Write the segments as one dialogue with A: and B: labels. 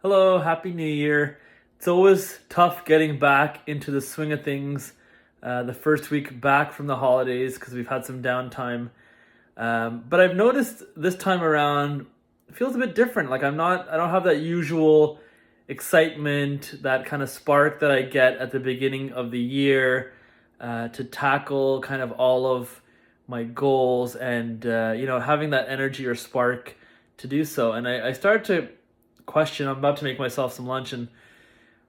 A: Hello, Happy New Year. It's always tough getting back into the swing of things the first week back from the holidays because we've had some downtime. But I've noticed this time around it feels a bit different. I don't have that usual excitement, that kind of spark that I get at the beginning of the year to tackle kind of all of my goals and, having that energy or spark to do so. And I started to question. I'm about to make myself some lunch, and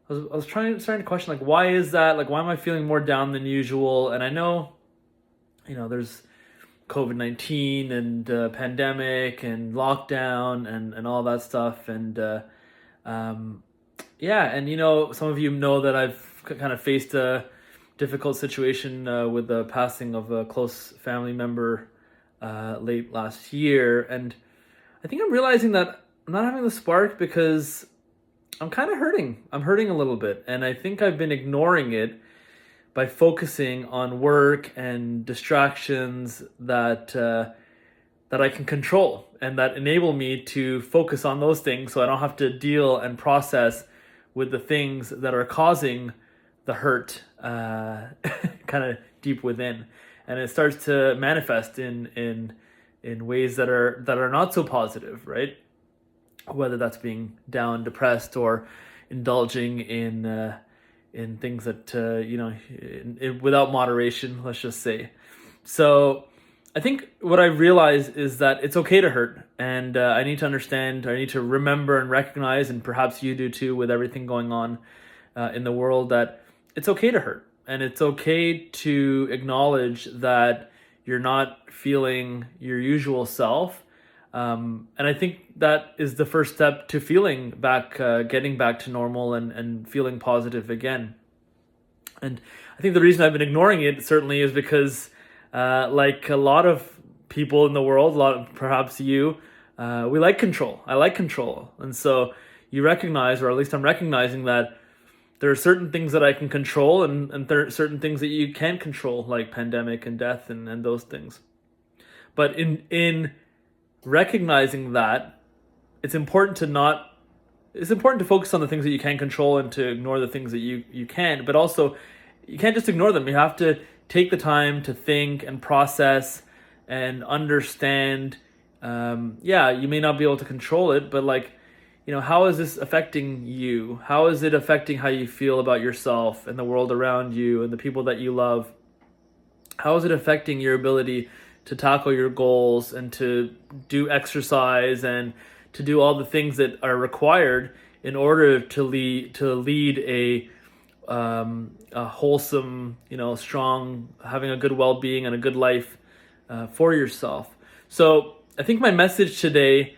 A: I was starting to question, like, why is that? Like, why am I feeling more down than usual? And I know, there's COVID-19 and pandemic and lockdown and all that stuff, and some of you know that I've kind of faced a difficult situation with the passing of a close family member late last year, and I think I'm realizing that I'm not having the spark because I'm kind of hurting. I'm hurting a little bit. And I think I've been ignoring it by focusing on work and distractions that I can control and that enable me to focus on those things so I don't have to deal and process with the things that are causing the hurt kind of deep within. And it starts to manifest in ways that are not so positive, right? Whether that's being down, depressed, or indulging in things that without moderation, let's just say. So I think what I realized is that it's okay to hurt, and I need to understand, I need to remember and recognize, and perhaps you do too, with everything going on in the world, that it's okay to hurt, and it's okay to acknowledge that you're not feeling your usual self. And I think that is the first step to feeling back, getting back to normal and feeling positive again. And I think the reason I've been ignoring it certainly is because, like a lot of people in the world, perhaps you, we like control. I like control. And so you recognize, or at least I'm recognizing, that there are certain things that I can control and there are certain things that you can't control, like pandemic and death and those things. But in recognizing that, it's important to focus on the things that you can control and to ignore the things that you can't. But also, you can't just ignore them. You have to take the time to think and process and understand. You may not be able to control it, but how is this affecting you? How is it affecting how you feel about yourself and the world around you and the people that you love? How is it affecting your ability to tackle your goals and to do exercise and to do all the things that are required in order to lead a wholesome, strong, having a good well-being and a good life for yourself. So I think my message today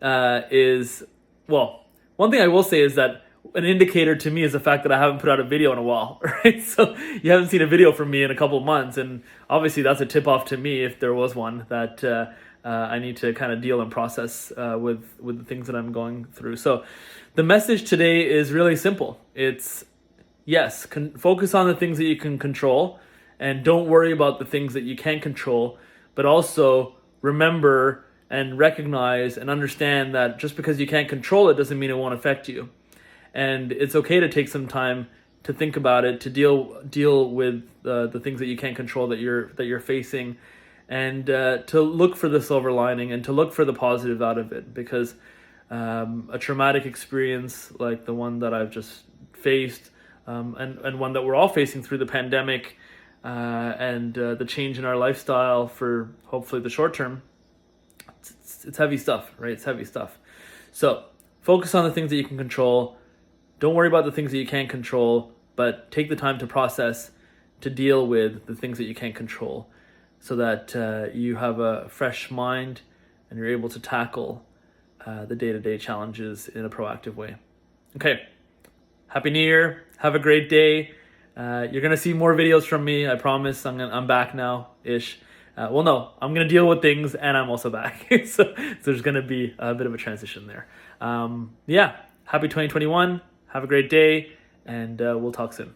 A: is, well, one thing I will say is that an indicator to me is the fact that I haven't put out a video in a while, right? So you haven't seen a video from me in a couple of months, and obviously that's a tip off to me, if there was one, that I need to kind of deal and process with the things that I'm going through. So the message today is really simple. It's, yes, focus on the things that you can control, and don't worry about the things that you can't control, but also remember and recognize and understand that just because you can't control it doesn't mean it won't affect you. And it's okay to take some time to think about it, to deal with the things that you can't control that you're facing, and to look for the silver lining and to look for the positive out of it. Because a traumatic experience like the one that I've just faced, and one that we're all facing through the pandemic, and the change in our lifestyle for hopefully the short term, it's heavy stuff, right? It's heavy stuff. So focus on the things that you can control. Don't worry about the things that you can't control, but take the time to process, to deal with the things that you can't control, so that you have a fresh mind and you're able to tackle the day-to-day challenges in a proactive way. Okay, Happy New Year. Have a great day. You're going to see more videos from me, I promise. I'm back now-ish. I'm going to deal with things, and I'm also back. so there's going to be a bit of a transition there. Happy 2021. Have a great day, and we'll talk soon.